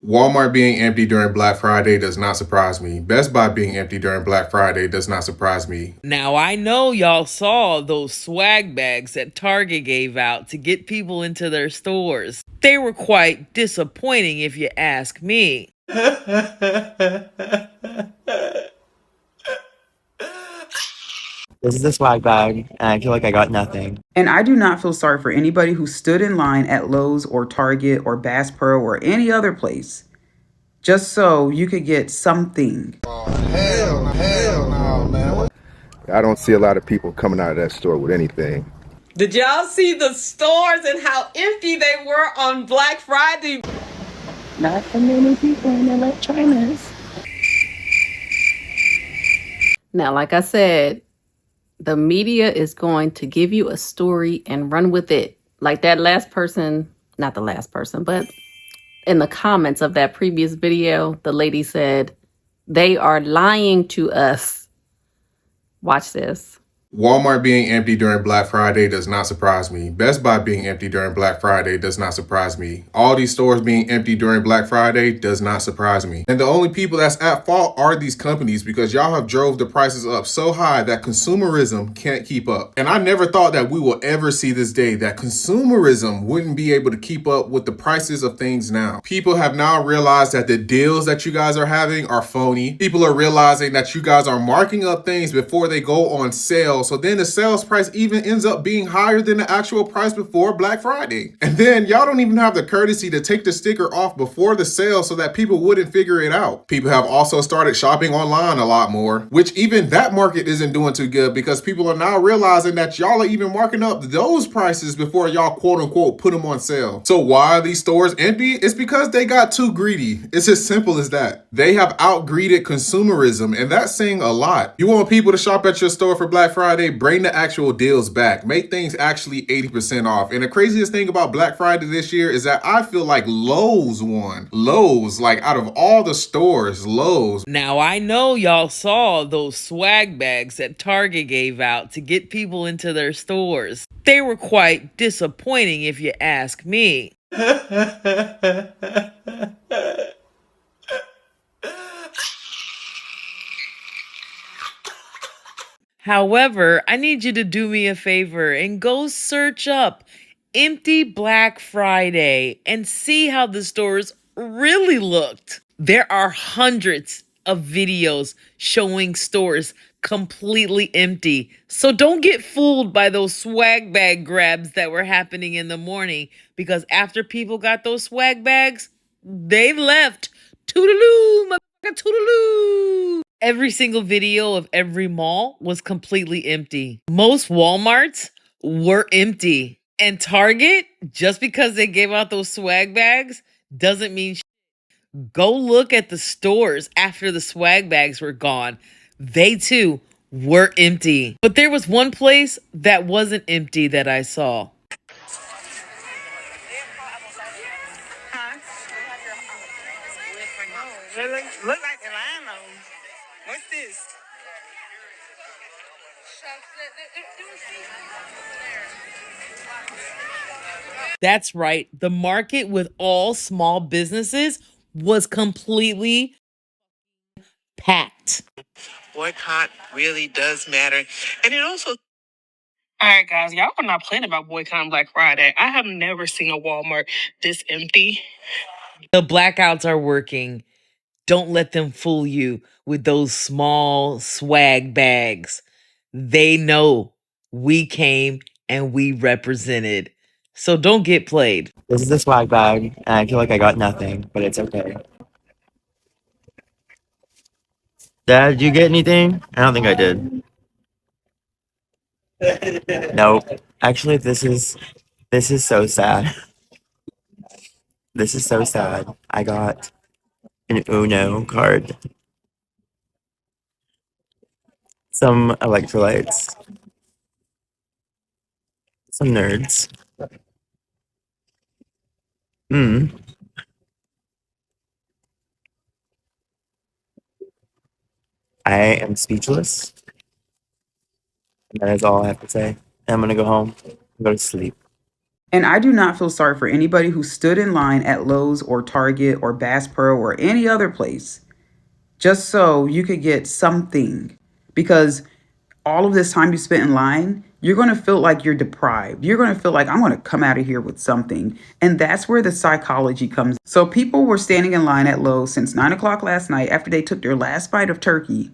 Walmart being empty during Black Friday does not surprise me. Best Buy being empty during Black Friday does not surprise me. Now, I know y'all saw those swag bags that Target gave out to get people into their stores. They were quite disappointing if you ask me. This is a swag bag, and I feel like I got nothing. And I do not feel sorry for anybody who stood in line at Lowe's or Target or Bass Pro or any other place just so you could get something. Hell no, man. I don't see a lot of people coming out of that store with anything. Did y'all see the stores and how empty they were on Black Friday? Not for many people in electronics. Now, like I said, the media is going to give you a story and run with it. Like that last person, not the last person, but in the comments of that previous video, the lady said, they are lying to us. Watch this. Walmart being empty during Black Friday does not surprise me. Best Buy being empty during Black Friday does not surprise me. All these stores being empty during Black Friday does not surprise me. And the only people that's at fault are these companies because y'all have drove the prices up so high that consumerism can't keep up. And I never thought that we will ever see this day that consumerism wouldn't be able to keep up with the prices of things now. People have now realized that the deals that you guys are having are phony. People are realizing that you guys are marking up things before they go on sale. So then the sales price even ends up being higher than the actual price before Black Friday. And then y'all don't even have the courtesy to take the sticker off before the sale so that people wouldn't figure it out. People have also started shopping online a lot more, which even that market isn't doing too good because people are now realizing that y'all are even marking up those prices before y'all quote unquote put them on sale. So why are these stores empty? It's because they got too greedy. It's as simple as that. They have outgreeded consumerism, and that's saying a lot. You want people to shop at your store for Black Friday? Bring the actual deals back. Make things actually 80% off. And the craziest thing about Black Friday this year is that I feel like Lowe's won. Lowe's, like out of all the stores, Lowe's. Now, I know y'all saw those swag bags that Target gave out to get people into their stores. They were quite disappointing if you ask me. However, I need you to do me a favor and go search up Empty Black Friday and see how the stores really looked. There are hundreds of videos showing stores completely empty. So don't get fooled by those swag bag grabs that were happening in the morning, because after people got those swag bags, they left. Toodaloo, motherfucker, toodaloo. Every single video of every mall was completely empty. Most Walmarts were empty. And Target, just because they gave out those swag bags, doesn't mean shit. Go look at the stores after the swag bags were gone. They too were empty. But there was one place that wasn't empty that I saw. Look like Atlanta. What's this? That's right. The market with all small businesses was completely packed. Boycott really does matter. And it also... All right, guys, y'all are not playing about boycotting Black Friday. I have never seen a Walmart this empty. The blackouts are working. Don't let them fool you with those small swag bags. They know we came and we represented. So don't get played. This is a swag bag, and I feel like I got nothing, but it's okay. Dad, did you get anything? I don't think I did. Nope. Actually, this is so sad. This is so sad. I got an Uno card. Some electrolytes. Some nerds. I am speechless. And that is all I have to say. I'm gonna go home and go to sleep. And I do not feel sorry for anybody who stood in line at Lowe's or Target or Bass Pro or any other place just so you could get something. Because all of this time you spent in line, you're going to feel like you're deprived. You're going to feel like I'm going to come out of here with something. And that's where the psychology comes. So people were standing in line at Lowe's since 9 o'clock last night after they took their last bite of turkey,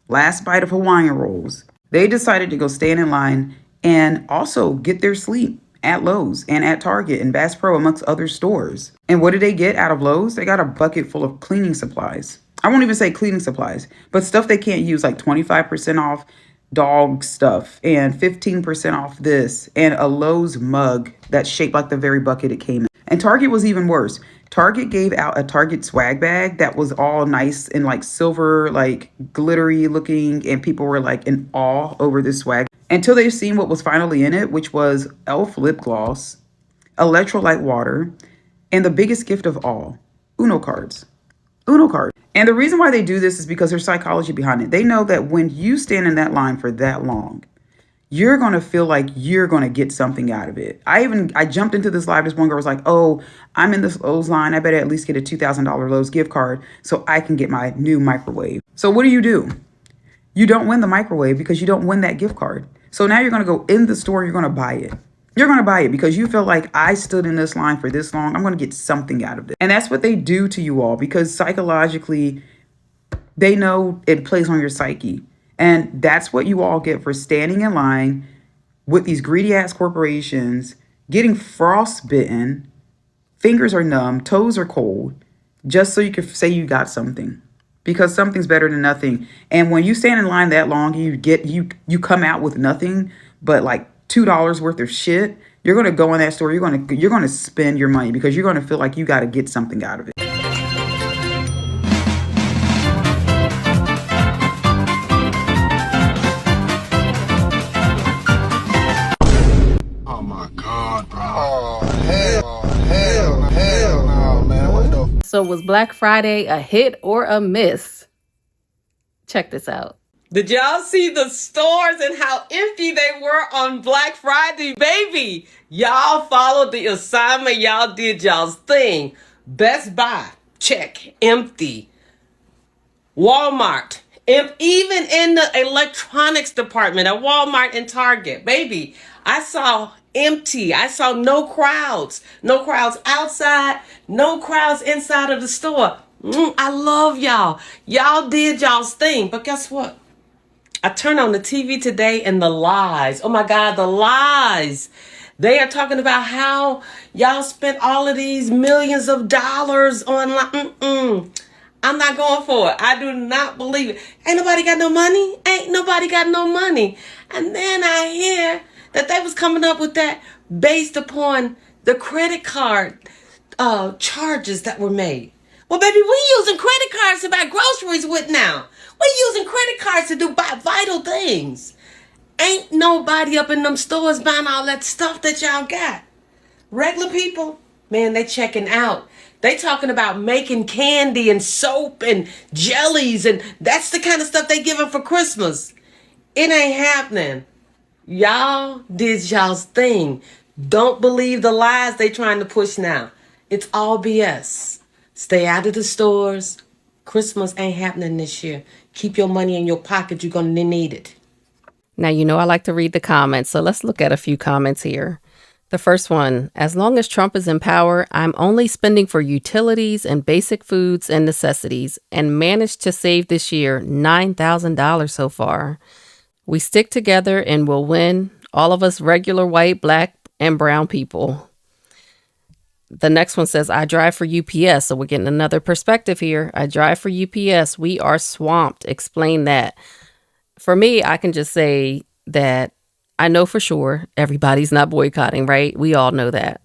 last bite of Hawaiian rolls. They decided to go stand in line and also get their sleep at Lowe's and at Target and Bass Pro, amongst other stores. And what did they get out of Lowe's? They got a bucket full of cleaning supplies. I won't even say cleaning supplies, but stuff they can't use, like 25% off dog stuff and 15% off this, and a Lowe's mug that's shaped like the very bucket it came in. And Target was even worse. Target gave out a Target swag bag that was all nice and like silver, like glittery looking, and people were like in awe over this swag until they've seen what was finally in it, which was Elf lip gloss, electrolyte water, and the biggest gift of all, Uno cards. Uno cards. And the reason why they do this is because there's psychology behind it. They know that when you stand in that line for that long, you're going to feel like you're going to get something out of it. I jumped into this live. This one girl was like, oh, I'm in this Lowe's line. I better at least get a $2,000 Lowe's gift card so I can get my new microwave. So what do? You don't win the microwave because you don't win that gift card. So now you're going to go in the store. You're going to buy it. You're going to buy it because you feel like I stood in this line for this long. I'm going to get something out of it. And that's what they do to you all, because psychologically, they know it plays on your psyche. And that's what you all get for standing in line with these greedy ass corporations, getting frostbitten, fingers are numb, toes are cold, just so you can say you got something. Because something's better than nothing. And when you stand in line that long, you come out with nothing but like $2 worth of shit. You're gonna go in that store. You're gonna spend your money because you're gonna feel like you got to get something out of it. Oh my God, bro. Oh, hell no, man. What the? So was Black Friday a hit or a miss? Check this out. Did y'all see the stores and how empty they were on Black Friday, baby? Y'all followed the assignment. Y'all did y'all's thing. Best Buy, check, empty. Walmart, even in the electronics department at Walmart and Target, baby, I saw empty. I saw no crowds. No crowds outside, no crowds inside of the store. I love y'all. Y'all did y'all's thing. But guess what? I turned on the TV today and the lies. Oh my God, the lies. They are talking about how y'all spent all of these millions of dollars online. I'm not going for it. I do not believe it. Ain't nobody got no money. Ain't nobody got no money. And then I hear that they was coming up with that based upon the credit card charges that were made. Well, baby, we using credit cards to buy groceries with now. We using credit cards to do vital things. Ain't nobody up in them stores buying all that stuff that y'all got. Regular people, man, they checking out. They talking about making candy and soap and jellies, and that's the kind of stuff they giving for Christmas. It ain't happening. Y'all did y'all's thing. Don't believe the lies they trying to push now. It's all BS. Stay out of the stores. Christmas ain't happening this year. Keep your money in your pocket. You're going to need it. Now, you know I like to read the comments, so let's look at a few comments here. The first one, as long as Trump is in power, I'm only spending for utilities and basic foods and necessities, and managed to save this year $9,000 so far. We stick together and we'll win, all of us regular white, black, and brown people. The next one says, I drive for UPS. So we're getting another perspective here. I drive for UPS. We are swamped. Explain that. For me, I can just say that I know for sure everybody's not boycotting, right? We all know that.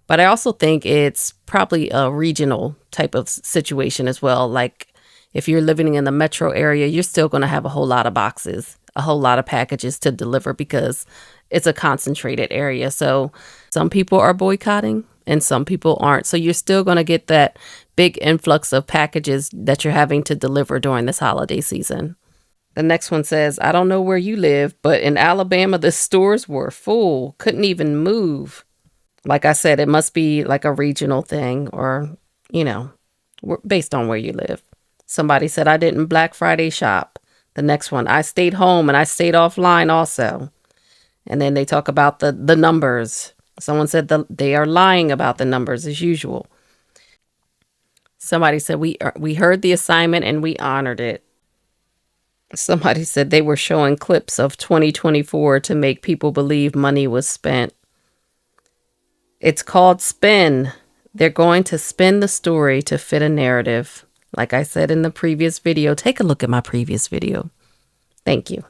But I also think it's probably a regional type of situation as well. Like if you're living in the metro area, you're still going to have a whole lot of boxes, a whole lot of packages to deliver because it's a concentrated area. So some people are boycotting and some people aren't. So you're still going to get that big influx of packages that you're having to deliver during this holiday season. The next one says, I don't know where you live, but in Alabama, the stores were full. Couldn't even move. Like I said, it must be like a regional thing or, you know, based on where you live. Somebody said, I didn't Black Friday shop. The next one, I stayed home and I stayed offline also. And then they talk about the numbers. Someone said they are lying about the numbers as usual. Somebody said, we heard the assignment and we honored it. Somebody said they were showing clips of 2024 to make people believe money was spent. It's called spin. They're going to spin the story to fit a narrative. Like I said in the previous video, take a look at my previous video. Thank you.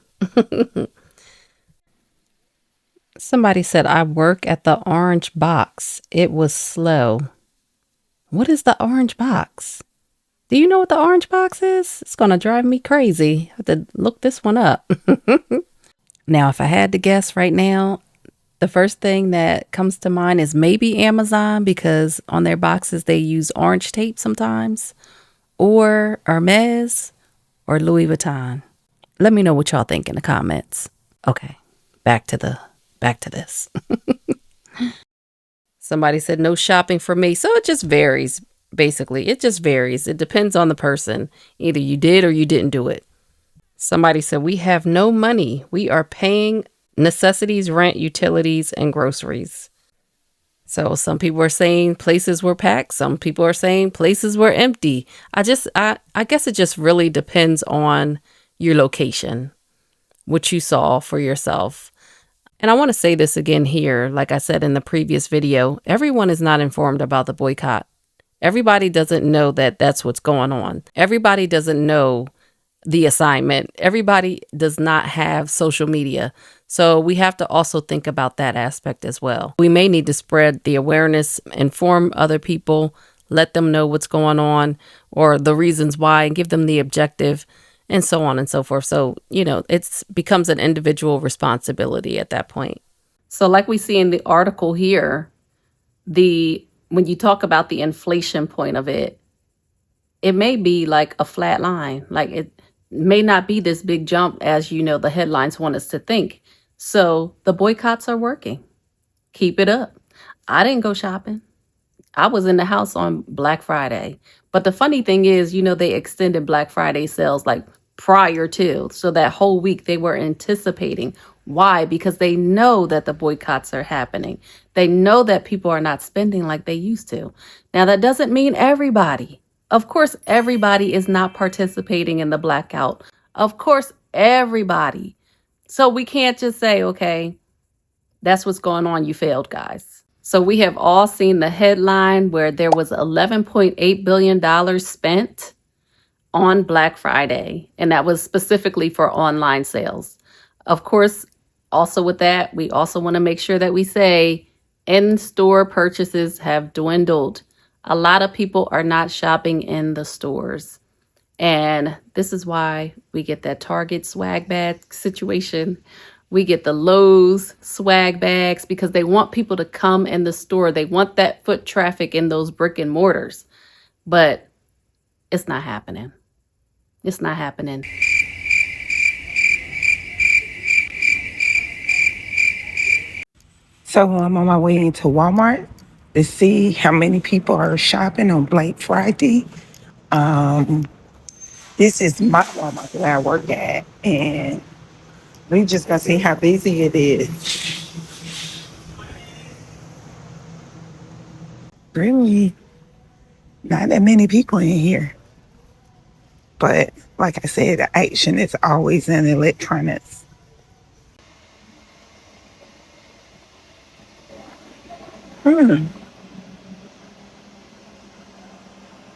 Somebody said, I work at the orange box. It was slow. What is the orange box? Do you know what the orange box is? It's going to drive me crazy. I have to look this one up. Now, if I had to guess right now, the first thing that comes to mind is maybe Amazon, because on their boxes they use orange tape sometimes, or Hermes, or Louis Vuitton. Let me know what y'all think in the comments. Okay, back to this. Somebody said no shopping for me. So it just varies. Basically, it just varies. It depends on the person. Either you did or you didn't do it. Somebody said we have no money. We are paying necessities, rent, utilities, and groceries. So some people are saying places were packed. Some people are saying places were empty. I guess it just really depends on your location, what you saw for yourself. And I want to say this again here, like I said in the previous video, everyone is not informed about the boycott. Everybody doesn't know that that's what's going on. Everybody doesn't know the assignment. Everybody does not have social media. So we have to also think about that aspect as well. We may need to spread the awareness, inform other people, let them know what's going on or the reasons why, and give them the objective, and so on and so forth. So, it becomes an individual responsibility at that point. So like we see in the article here, when you talk about the inflation point of it, it may be like a flat line. Like it may not be this big jump as, the headlines want us to think. So the boycotts are working. Keep it up. I didn't go shopping. I was in the house on Black Friday. But the funny thing is, they extended Black Friday sales like prior to. So that whole week they were anticipating. Why? Because they know that the boycotts are happening. They know that people are not spending like they used to. Now, that doesn't mean everybody. Of course, everybody is not participating in the blackout. Of course, everybody. So we can't just say, okay, that's what's going on. You failed, guys. So we have all seen the headline where there was $11.8 billion spent on Black Friday, and that was specifically for online sales. Of course, also with that, we also want to make sure that we say in-store purchases have dwindled. A lot of people are not shopping in the stores. And this is why we get that Target swag bag situation. We get the Lowe's swag bags because they want people to come in the store. They want that foot traffic in those brick and mortars. But it's not happening. It's not happening. So I'm on my way into Walmart to see how many people are shopping on Black Friday. This is my Walmart that I work at, and we just gonna see how busy it is. Really, not that many people in here. But like I said, the action is always in electronics.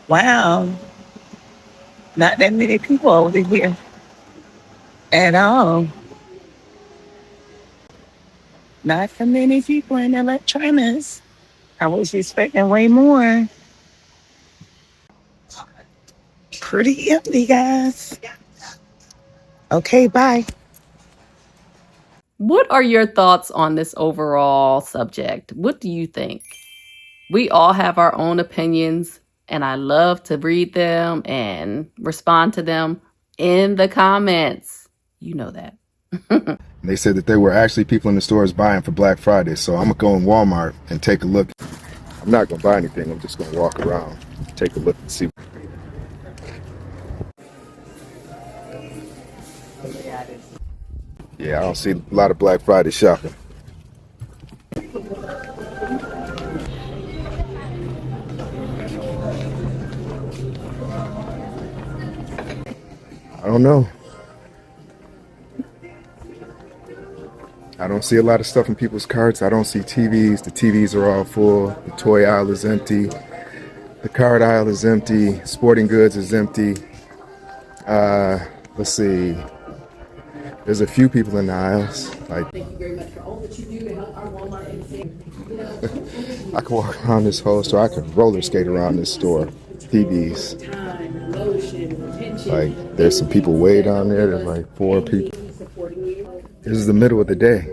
Wow, not that many people over here at all. Not that many people in electronics. I was expecting way more. Pretty empty, guys. Okay, bye. What are your thoughts on this overall subject? What do you think? We all have our own opinions, and I love to read them and respond to them in the comments. You know that. And they said that there were actually people in the stores buying for Black Friday. So I'm going to go in Walmart and take a look. I'm not going to buy anything. I'm just going to walk around, take a look and see. Yeah, I don't see a lot of Black Friday shopping. I don't know. I don't see a lot of stuff in people's carts. I don't see TVs. The TVs are all full. The toy aisle is empty. The card aisle is empty. Sporting goods is empty. Let's see. There's a few people in the aisles. Like, thank you very much for all that you do to help our Walmart. I could walk around this whole store. I could roller skate around this store. TVs. Like, there's some people way down there. There's like 4 people. This is the middle of the day.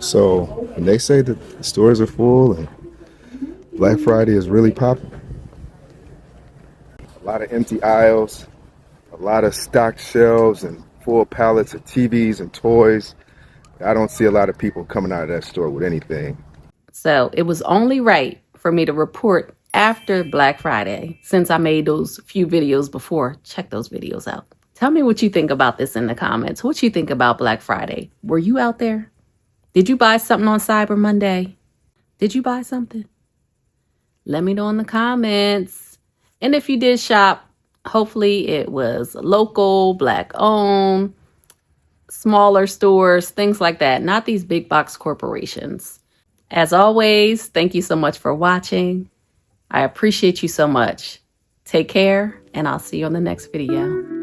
So when they say that the stores are full and Black Friday is really popping, a lot of empty aisles, a lot of stocked shelves and full pallets of TVs and toys. I don't see a lot of people coming out of that store with anything. So it was only right for me to report after Black Friday, since I made those few videos before. Check those videos out. Tell me what you think about this in the comments. What you think about Black Friday? Were you out there? Did you buy something on Cyber Monday? Did you buy something? Let me know in the comments. And if you did shop, hopefully it was local, Black owned, smaller stores, things like that. Not these big box corporations. As always, thank you so much for watching. I appreciate you so much. Take care, and I'll see you on the next video.